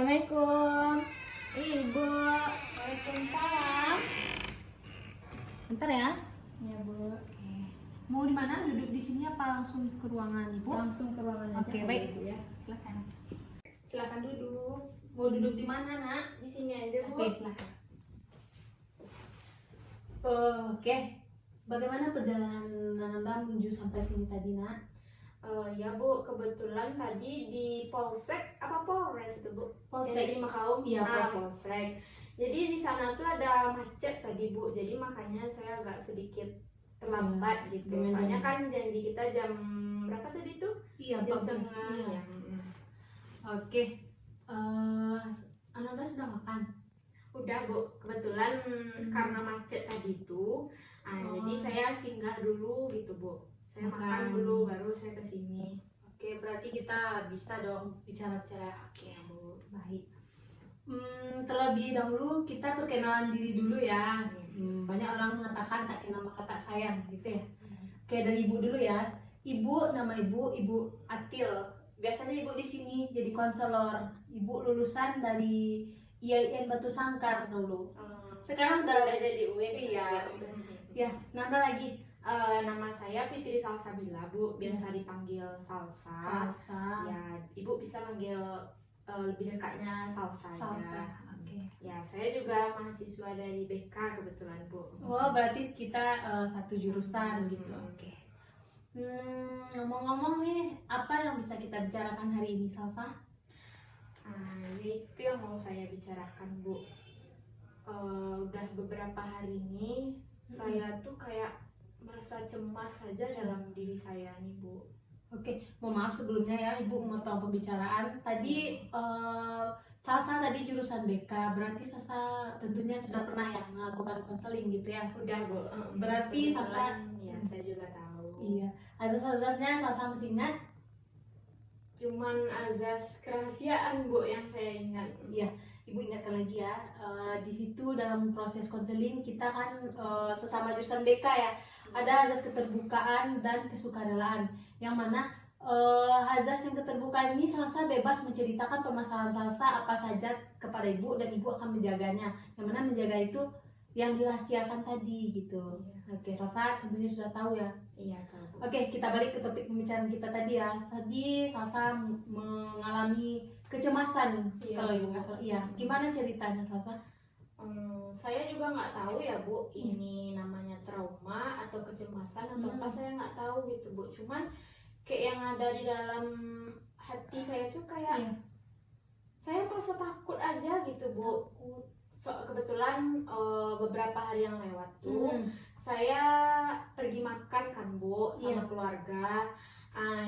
Assalamualaikum. Ibu. Waalaikumsalam. Bentar ya. Ya Bu. Mau di mana? Duduk di sini apa langsung ke ruangan Ibu? Langsung ke ruangan aja. Oke, baik. Bu, ya. Silakan. Silakan duduk. Mau duduk di mana, Nak? Di sini aja Bu. Oke, silakan. Oke. Bagaimana perjalanan Anda menuju sampai sini tadi, Nak? Ya Bu, kebetulan tadi di Polsek apa Polres itu Bu? Polsek. Yang di Makaum. Iya, Polsek. Polsek. Jadi di sana tuh ada macet tadi Bu. Jadi makanya saya agak sedikit terlambat gitu. Gimana? Soalnya kan janji kita jam berapa tadi tuh? Iya, Jam 14. setengah. Iya. Ya. Oke. Anda sudah makan? Udah Bu, kebetulan karena macet tadi itu, jadi saya singgah dulu gitu Bu. Saya makan dulu baru saya kesini. Oke, berarti kita bisa dong bicara-bicara. Oke, Bu. Baik. Terlebih dahulu kita perkenalan diri dulu ya. Banyak orang mengatakan tak kenal maka tak sayang gitu ya. Oke, dari Ibu dulu ya. Ibu, nama Ibu Atil. Biasanya Ibu di sini jadi konselor. Ibu lulusan dari IAIN Batu Sangkar dulu. Sekarang udah jadi UIN. Iya. Ya, Nanda lagi. Nama saya Fitri Salsabila Bu, biasa dipanggil Salsa. Salsa. Ya, Ibu bisa manggil lebih dekatnya Salsa aja. Salsa. Oke. Ya, saya juga mahasiswa dari BK kebetulan Bu. Oh, berarti kita satu jurusan gitu. Hmm. Oke. Ngomong-ngomong nih, apa yang bisa kita bicarakan hari ini, Salsa? Itu yang mau saya bicarakan Bu. Udah beberapa hari ini saya tuh kayak merasa cemas saja dalam diri saya nih Bu. Oke, mohon maaf sebelumnya ya, Ibu memotong pembicaraan. Tadi Salsa tadi jurusan BK, berarti Salsa tentunya sudah pernah ya melakukan konseling gitu ya? Udah Bu. Berarti Kebetulan, Salsa, ya saya juga tahu. iya, azas-azasnya Salsa masih ingat? Cuman azas kerahasiaan Bu yang saya ingat. Iya, Ibu ingatkan lagi ya. Di situ dalam proses konseling kita kan sesama jurusan BK ya, ada azas keterbukaan dan kesukarelaan. Yang mana azas yang keterbukaan ini Salsa bebas menceritakan permasalahan Salsa apa saja kepada Ibu dan Ibu akan menjaganya. Yang mana menjaga itu yang dirahasiakan tadi gitu. Oke, Salsa tentunya sudah tahu ya. Iya tahu Bu. Oke, kita balik ke topik pembicaraan kita tadi ya. Tadi Salsa mengalami kecemasan kalau Ibu nggak salah. Iya, gimana ceritanya Salsa? Saya juga nggak tahu ya Bu, ini namanya trauma atau kecemasan atau apa, saya nggak tahu gitu Bu. Cuman kayak yang ada di dalam hati saya tuh kayak saya merasa takut aja gitu Bu. Kebetulan beberapa hari yang lewat tuh saya pergi makan kan Bu sama keluarga.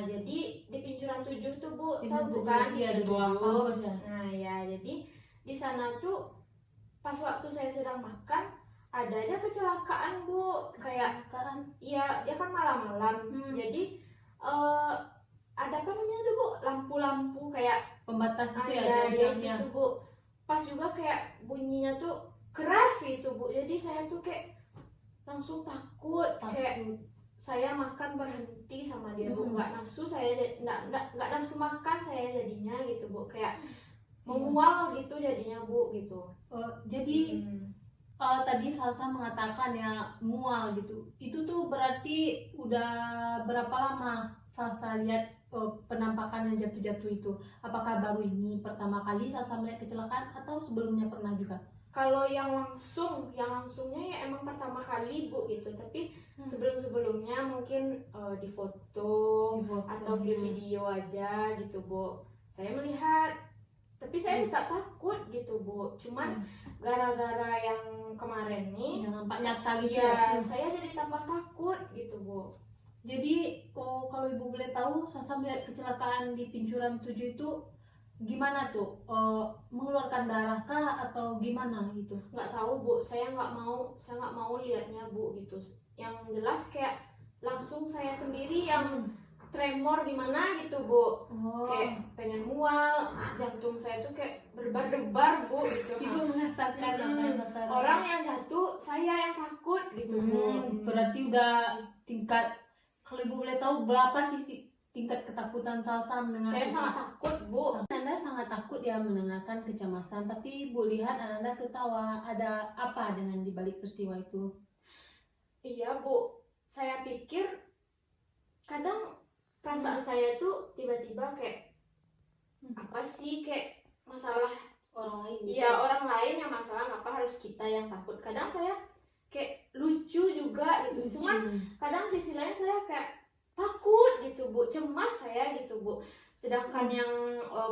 Jadi di Pincuran 7 tuh Bu, tahu bukan? Iya, di bawah kampus ya. Nah ya, jadi di sana tuh pas waktu saya sedang makan ada aja kecelakaan Bu. Kayak iya, dia kan malam-malam. Jadi ada apa namanya tuh Bu, lampu-lampu kayak Pembatas itu ya jamnya. gitu Bu. Pas juga kayak bunyinya tuh keras gitu Bu. Jadi saya tuh kayak langsung takut. Kayak saya makan berhenti sama dia Bu, nggak nafsu, saya nggak nafsu makan saya jadinya gitu Bu, kayak mengual gitu jadinya Bu gitu. Jadi tadi Salsa mengatakan ya mual gitu. Itu tuh berarti udah berapa lama Salsa lihat penampakan yang jatuh-jatuh itu? Apakah baru ini pertama kali Salsa melihat kecelakaan atau sebelumnya pernah juga? Kalau yang langsungnya ya emang pertama kali Bu gitu. Tapi sebelumnya mungkin di foto atau video aja gitu Bu. Saya melihat, tapi saya tetap takut gitu Bu. Cuman gara-gara yang kemarin nih yang nampak nyata gitu ya, saya jadi tambah takut gitu Bu. Jadi kalau Ibu boleh tahu, Salsa melihat kecelakaan di Pincuran 7 itu gimana tuh? Mengeluarkan darah kah atau gimana gitu? Nggak tahu Bu, saya nggak mau lihatnya Bu gitu. Yang jelas kayak langsung saya sendiri yang tremor gimana gitu Bu. Kayak pengen mual, jantung saya tuh kayak berdebar Bu gitu. Ibu merasakan orang yang jatuh, saya yang takut gitu Bu. Berarti udah tingkat, kalau Ibu boleh tahu berapa sih tingkat ketakutan Salsa mendengar Saya sangat takut, Bu. Anda sangat takut ya mendengarkan kecemasan, tapi Bu lihat Anda ketawa. Ada apa dengan dibalik peristiwa itu? Iya, Bu. Saya pikir kadang perasaan saya tuh tiba-tiba kayak apa sih, kayak masalah Orang lain. iya orang lain yang masalah, ngapa harus kita yang takut. Kadang saya kayak lucu juga gitu, cuman kadang sisi lain saya kayak takut gitu, Bu, cemas saya gitu, Bu. Sedangkan yang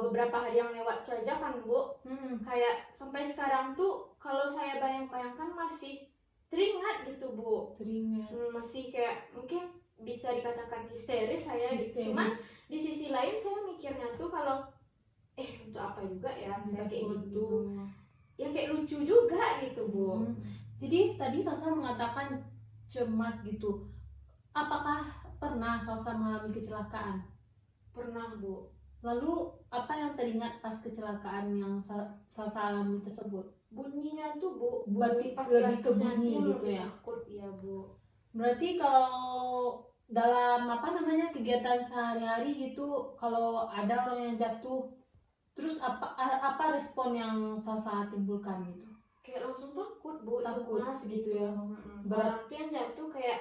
beberapa hari yang lewat tuh aja kan, Bu, kayak sampai sekarang tuh kalau saya bayang-bayangkan masih teringat gitu, Bu. Teringat. Masih kayak mungkin bisa dikatakan histeris saya gitu. Histeris. Cuman di sisi lain saya mikirnya tuh kalau untuk apa juga ya saya kayak gitu. Ya kayak lucu juga gitu, Bu. Jadi tadi Salsa mengatakan cemas gitu. Apakah pernah Salsa mengalami kecelakaan? Pernah, Bu. Lalu apa yang teringat pas kecelakaan yang Salsa alami tersebut? Bunyinya tuh, Bu. Berarti Pas lebih ke jatuhnya bunyi tuh gitu lebih ya? takut, iya, Bu. Berarti kalau dalam kegiatan sehari-hari gitu, kalau ada orang yang jatuh, terus apa respon yang Salsa timbulkan gitu? Kayak langsung takut, Bu, Takut cemas gitu gitu ya. Orang tuh yang jatuh kayak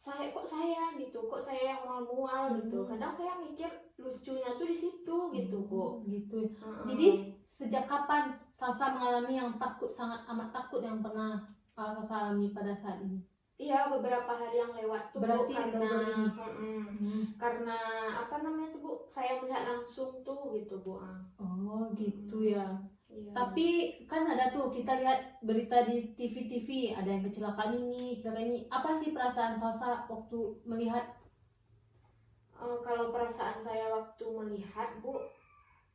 saya gitu, kok saya yang mual-mual gitu. Kadang saya mikir lucunya tuh di situ gitu, Bu. Gitu. Jadi sejak kapan Salsa mengalami yang sangat amat takut yang pernah Salsa alami pada saat ini? Iya, beberapa hari yang lewat tuh, Berarti Bu, karena apa namanya tuh, Bu, saya melihat langsung tuh gitu, Bu. Oh gitu ya. Iya. Tapi kan ada tuh kita lihat berita di TV ada yang kecelakaan ini. Apa sih perasaan Salsa waktu melihat? Kalau perasaan saya waktu melihat, Bu,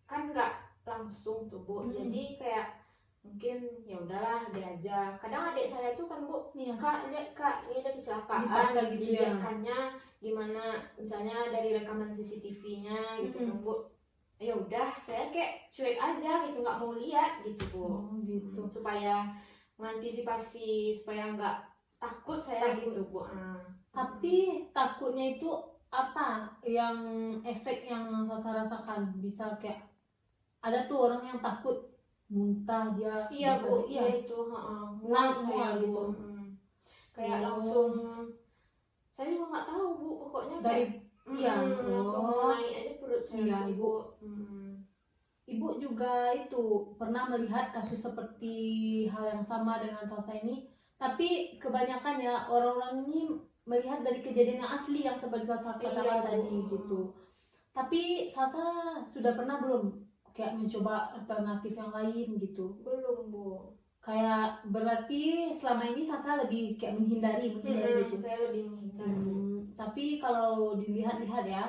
kan nggak langsung tuh, Bu. Jadi kayak mungkin ya udahlah dia aja. Kadang adik saya tuh kan, Bu, Iya. Kak, lihat Kak, ini ada kecelakaan. Dipaksa gitu ya. Dilihatkannya gimana, misalnya dari rekaman CCTV-nya gitu kan, Bu. Ya udah, saya kayak cuek aja gitu, nggak mau lihat gitu, Bu. Gitu. Supaya mengantisipasi supaya nggak takut saya gitu, Bu. Tapi takutnya itu apa yang efek yang Salsa rasakan? Bisa kayak ada tuh orang yang takut muntah dia. Iya, Bu, iya itu mual saya gitu. gitu. Kayak langsung saya juga nggak tahu, Bu, pokoknya dari langsung naik aja perut saya. Iya, tuh, Ibu. Ibu juga itu pernah melihat kasus seperti hal yang sama dengan Salsa ini, tapi kebanyakan ya orang-orang ini melihat dari kejadian yang asli yang seperti Salsa katakan tadi gitu. Tapi Salsa sudah pernah belum kayak mencoba alternatif yang lain gitu? Belum, Bu. Kayak berarti selama ini Salsa lebih kayak menghindari gitu. Saya lebih menghindari. Tapi kalau dilihat-lihat ya,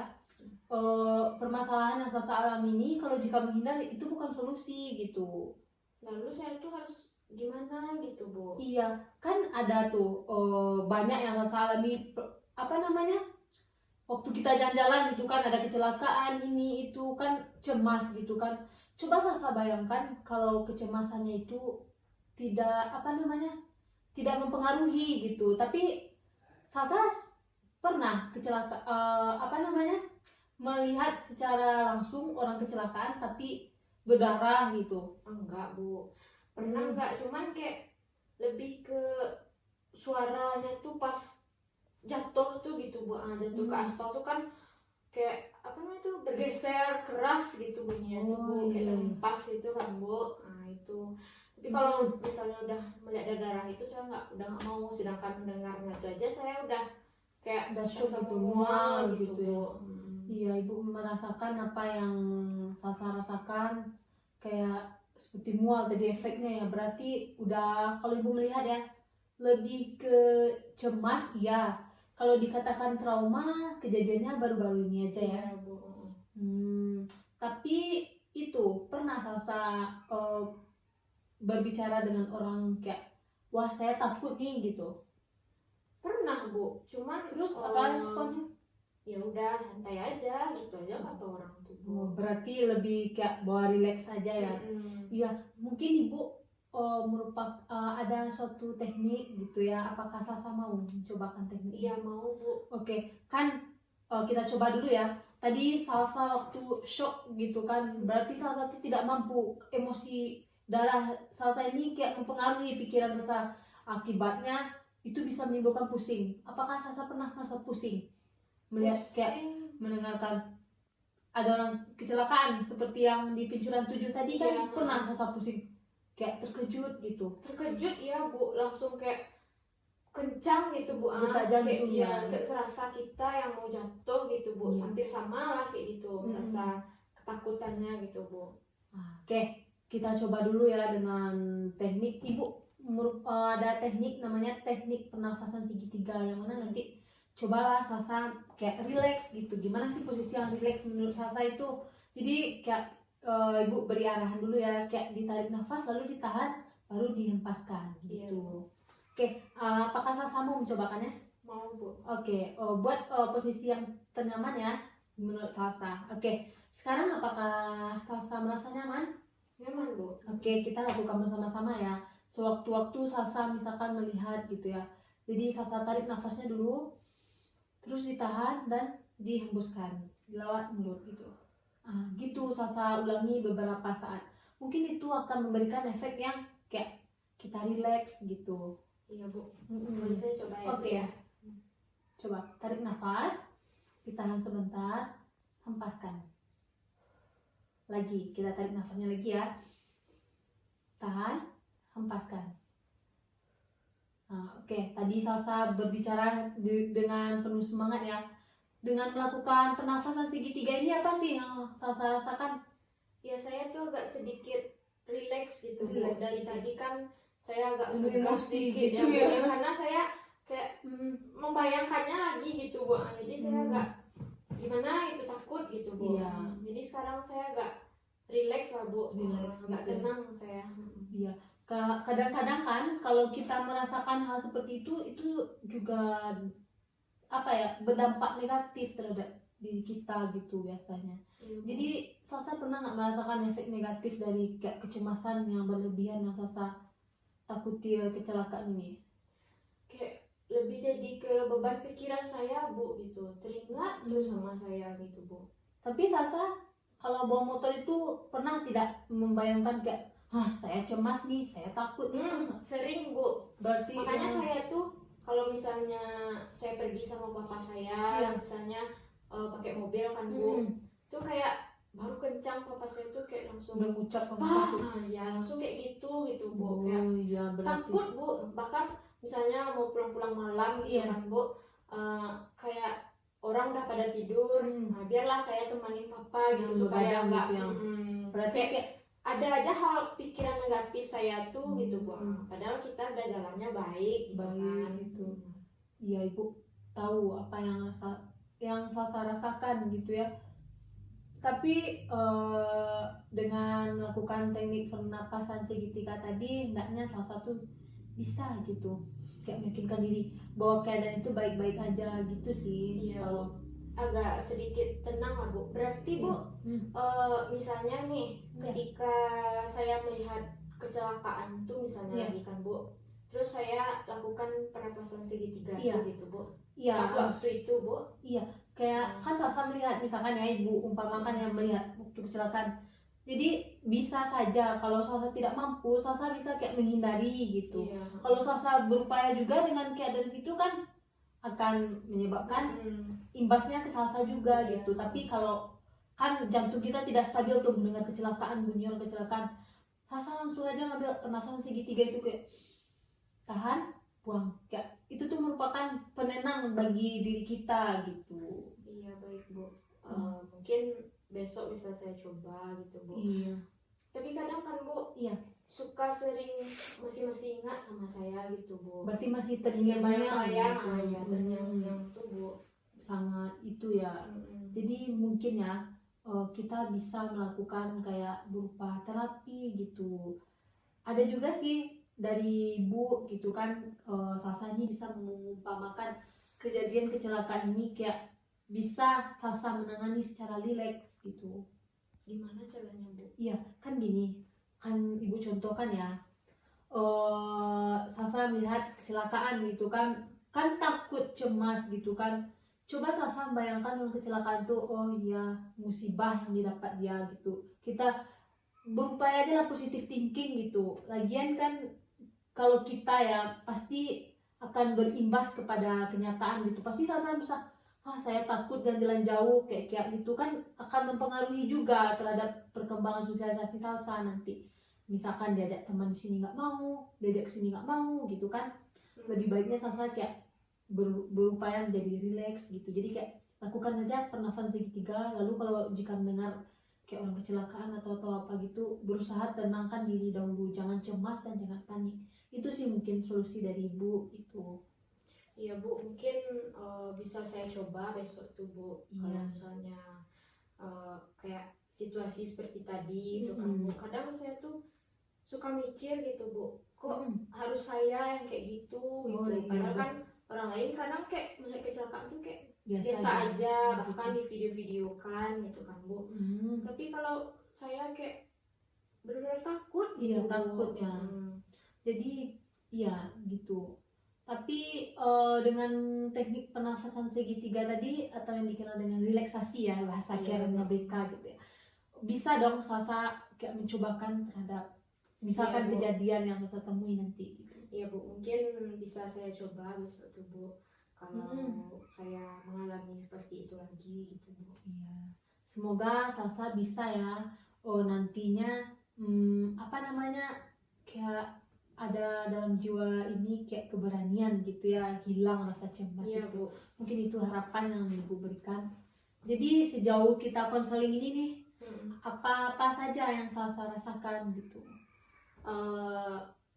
permasalahan yang Salsa alami ini kalau jika menghindar itu bukan solusi gitu. Lalu saya tuh harus gimana gitu, Bu? Iya, kan ada tuh banyak yang Salsa alami waktu kita jalan-jalan gitu kan ada kecelakaan ini itu kan cemas gitu kan. Coba Salsa bayangkan kalau kecemasannya itu tidak tidak mempengaruhi gitu, tapi Salsa pernah melihat secara langsung orang kecelakaan tapi berdarah gitu? Enggak, Bu. Pernah enggak, cuman kayak lebih ke suaranya tuh pas jatuh tuh gitu, Bu. Jatuh ke aspal tuh kan kayak bergeser keras gitu bunyinya tuh, Bu. Kayak terhempas gitu kan, Bu. Itu. Tapi kalau misalnya udah melihat darah itu saya udah nggak mau, sedangkan mendengarnya itu aja saya udah kayak shock gitu, mual gitu Bu. ya. Iya, Ibu merasakan apa yang Salsa rasakan, kayak seperti mual tadi efeknya ya. Berarti udah, kalau Ibu melihat ya, lebih ke cemas ya. Kalau dikatakan trauma, kejadiannya baru-baru ini aja ya. Iya, Bu. Tapi itu pernah Salsa berbicara dengan orang kayak, wah saya takut nih gitu? Pernah, Bu. Cuman Terus apa responnya? Ya udah santai aja gitu aja kata orang tuh, Bu. Berarti lebih kayak bawa relax aja ya. Iya, mungkin Ibu ada suatu teknik gitu ya. Apakah Salsa mau mencobakan teknik? Iya, mau, Bu. Oke, kan kita coba dulu ya. tadi Salsa waktu shock gitu kan, berarti Salsa itu tidak mampu, emosi darah Salsa ini kayak mempengaruhi pikiran Salsa, akibatnya itu bisa menimbulkan pusing. Apakah Salsa pernah merasa pusing melihat kayak mendengarkan ada orang kecelakaan seperti yang di Pincuran 7 tadi kan? Iya. Pernah Salsa pusing kayak terkejut gitu? Terkejut ya Bu, langsung kayak kencang gitu Bu, Detak kayak jantung ya ya. kayak serasa kita yang mau jatuh gitu Bu, Iya. hampir sama lah kayak gitu, rasa ketakutannya gitu Bu. Oke, kita coba dulu ya dengan teknik. Ibu ada teknik namanya teknik pernafasan segitiga, yang mana nanti cobalah Salsa kayak relax gitu. Gimana sih posisi yang relax menurut Salsa itu? Jadi kayak ibu beri arahan dulu ya, kayak ditarik nafas lalu ditahan baru dihempaskan Iya. gitu. Oke, apakah Salsa mau mencobakannya? Mau Bu. Oke, buat posisi yang ternyaman ya menurut Salsa. Oke, sekarang apakah Salsa merasa nyaman? Nyaman Bu. Oke, kita lakukan bersama-sama ya. Sewaktu-waktu Salsa misalkan melihat gitu ya. Jadi Salsa tarik nafasnya dulu, terus ditahan dan dihembuskan lewat mulut gitu. Gitu Salsa ulangi beberapa saat. Mungkin itu akan memberikan efek yang kayak kita relax gitu. Iya Bu. Boleh saya coba ya Bu Oke. ya. Coba tarik nafas, ditahan sebentar, hempaskan. Lagi, kita tarik nafasnya lagi ya. Tahan, hempaskan. Oke, tadi Salsa berbicara dengan penuh semangat ya. Dengan melakukan pernafasan segitiga ini, apa sih yang Salsa rasakan? Ya saya tuh agak sedikit relax gitu Bu. Relax Dari sedikit. tadi kan saya agak Penuh ngegas emosi sedikit gitu ya Bu, ya. karena saya kayak membayangkannya lagi gitu Bu. Jadi saya agak gimana itu takut gitu Bu. Iya. Jadi sekarang saya agak relax lah Bu. Relax Agak gitu. tenang saya. Iya. Kadang-kadang kan kalau kita merasakan hal seperti itu juga apa ya, berdampak negatif terhadap diri kita gitu biasanya. Iya, Bu. Jadi Salsa pernah nggak merasakan efek negatif dari kayak kecemasan yang berlebihan yang Salsa takuti kecelakaan ini? Kayak lebih jadi ke beban pikiran saya Bu gitu, teringat terus sama saya gitu Bu. Tapi Salsa kalau bawa motor itu pernah tidak membayangkan kayak, saya cemas nih, saya takut nih? Sering Bu. Berarti Makanya saya tuh kalau misalnya saya pergi sama papa saya, Iya. misalnya pakai mobil kan Bu, tuh kayak baru kencang papa saya tuh kayak langsung udah ngucap kamu Pak, takut. ya langsung kayak gitu Bu. Kayak Iya berarti. takut Bu, bahkan misalnya mau pulang-pulang malam gitu Iya. kan Bu, kayak orang udah pada tidur, nah biarlah saya temanin papa gitu Yang supaya begadang nggak gitu yang berarti kayak ada aja hal pikiran negatif saya tuh gitu Bu. Hmm. Padahal kita udah jalannya baik gitu Baik, kan. gitu. Iya Ibu tahu apa yang Salsa rasakan gitu ya. Tapi dengan melakukan teknik pernapasan segitiga tadi, hendaknya Salsa tuh bisa gitu kayak meyakinkan diri bahwa keadaan itu baik-baik aja gitu sih. Iya. Kalau Agak sedikit tenang lah Bu. Berarti Bu, misalnya nih ketika saya melihat kecelakaan tuh misalnya lagi kan Bu, terus saya lakukan pernapasan segitiga tuh gitu Bu. iya, Pas waktu itu Bu, kayak kan Salsa melihat misalkan ya Ibu umpamakan yang melihat waktu kecelakaan. Jadi bisa saja kalau Salsa tidak mampu, Salsa bisa kayak menghindari gitu. iya. Kalau Salsa berupaya juga dengan keadaan itu kan akan menyebabkan imbasnya ke Salsa juga gitu. Tapi kalau kan jantung kita tidak stabil tuh mendengar kecelakaan, bunyi orang kecelakaan, Salsa langsung aja ngambil pernafasan segitiga itu kayak tahan, buang. Kayak itu tuh merupakan penenang bagi diri kita gitu. Iya baik Bu. Mungkin besok bisa saya coba gitu Bu. Iya. Tapi kadang kan Bu, Iya. suka sering masih ingat sama saya gitu Bu. Berarti masih terngiang-ngiang gitu. Ya terngiang-ngiang tuh Bu. Sangat itu ya. Jadi mungkin ya kita bisa melakukan kayak berupa terapi gitu. Ada juga sih dari Ibu gitu kan, Salsa ini bisa mengumpamakan kejadian kecelakaan ini kayak bisa Salsa menangani secara rileks gitu. Gimana caranya Bu? Iya kan gini, kan Ibu contohkan ya, Salsa melihat kecelakaan gitu kan takut cemas gitu kan. coba Sasa bayangkan orang kecelakaan tuh, oh iya musibah yang didapat dia gitu. Kita berupaya aja lah positive thinking gitu. Lagian kan kalau kita ya pasti akan berimbas kepada kenyataan gitu. Pasti Sasa bisa, saya takut dan jalan jauh kayak gitu kan akan mempengaruhi juga terhadap perkembangan sosialisasi Salsa nanti. Misalkan diajak teman di sini nggak mau, diajak ke sini nggak mau gitu kan. Lebih baiknya Salsa kayak berupaya menjadi rileks gitu. Jadi kayak lakukan aja pernafasan segitiga. Lalu kalau jika mendengar kayak orang kecelakaan atau apa gitu, berusaha tenangkan diri dahulu, jangan cemas dan jangan panik. Itu sih mungkin solusi dari Ibu itu. Iya Bu, mungkin bisa saya coba besok tuh Bu. Kalau misalnya kayak situasi seperti tadi itu kan Bu. Kadang saya tuh suka mikir gitu Bu, kok harus saya yang kayak gitu gitu. Padahal kan orang lain kadang kayak melihat kecelakaan tuh kayak biasa aja, bahkan di video-videokan gitu kan Bu. Tapi kalau saya kayak benar-benar takut gitu. Iya, takut ya. Jadi iya gitu. Tapi dengan teknik pernafasan segitiga tadi atau yang dikenal dengan relaksasi ya, bahasa kerennya BK gitu ya, bisa dong Sasa kayak mencobakan terhadap misalkan kejadian yang Sasa temui nanti gitu. Iya Bu, mungkin bisa saya coba besok tuh Bu, kalau saya mengalami seperti itu lagi gitu Bu. Iya, semoga Sasa bisa ya. Nantinya kayak ada dalam jiwa ini kayak keberanian gitu ya, hilang rasa cemas gitu. Mungkin itu harapan yang Ibu berikan. Jadi sejauh kita konseling ini nih, apa saja yang Sasa rasakan gitu?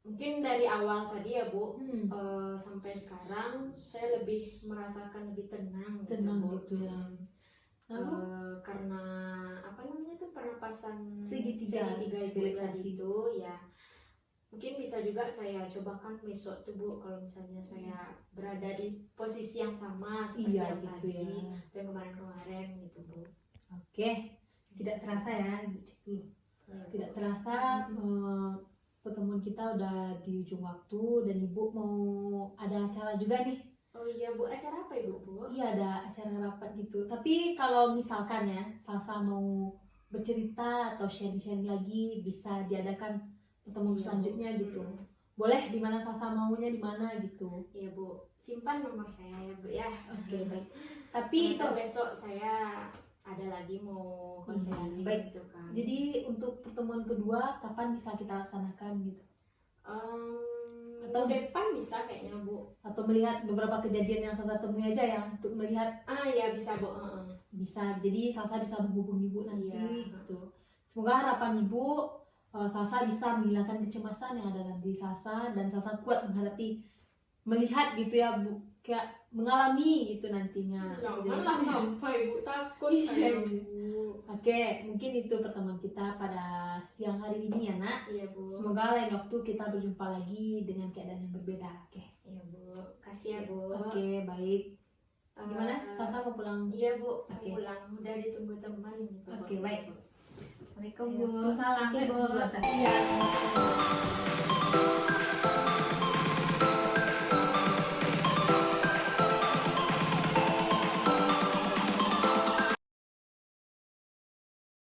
Mungkin dari awal tadi ya Bu, sampai sekarang saya lebih merasakan lebih tenang gitu ya. Karena apa namanya tuh pernapasan segitiga relaksasi itu ya. Mungkin bisa juga saya cobakan besok tuh Bu, kalau misalnya saya berada di posisi yang sama seperti yang gitu tadi, ya. yang kemarin-kemarin gitu Bu. Oke, tidak terasa ya, Ibu cek dulu. Tidak terasa pertemuan kita udah di ujung waktu dan Ibu mau ada acara juga nih. Oh iya Bu, acara apa Ibu Bu? Iya, ada acara rapat gitu. Tapi kalau misalkan ya Sasa mau bercerita atau sharing-sharing lagi, bisa diadakan pertemuan selanjutnya gitu. Boleh, di mana Sasa maunya di mana gitu. Iya Bu, simpan nomor saya ya Bu ya. Oke, baik. Tapi itu besok saya ada lagi mau konseling baik. gitu kan. Jadi untuk pertemuan kedua kapan bisa kita laksanakan gitu? Atau depan bisa kayaknya Bu. Atau melihat beberapa kejadian yang Sasa temui aja ya, untuk melihat. Ya bisa Bu. Bisa. Jadi Sasa bisa menghubungi Ibu nanti gitu. Semoga harapan Ibu Sasa bisa menghilangkan kecemasan yang ada dalam diri Sasa dan Sasa kuat menghadapi, melihat gitu ya Bu, kayak mengalami itu nantinya. Janganlah sampai Ibu takut saya Bu. Oke, mungkin itu pertemuan kita pada siang hari ini ya Nak. Iya Bu. Semoga lain waktu kita berjumpa lagi dengan keadaan yang berbeda. Oke. Iya Bu, kasih ya Bu. Oke, baik. Gimana? Sasa mau pulang? Iya Bu, mau pulang. Udah ditunggu teman. Oke, baik. Assalamualaikum Bu. Waalaikumsalam Bu. Iya.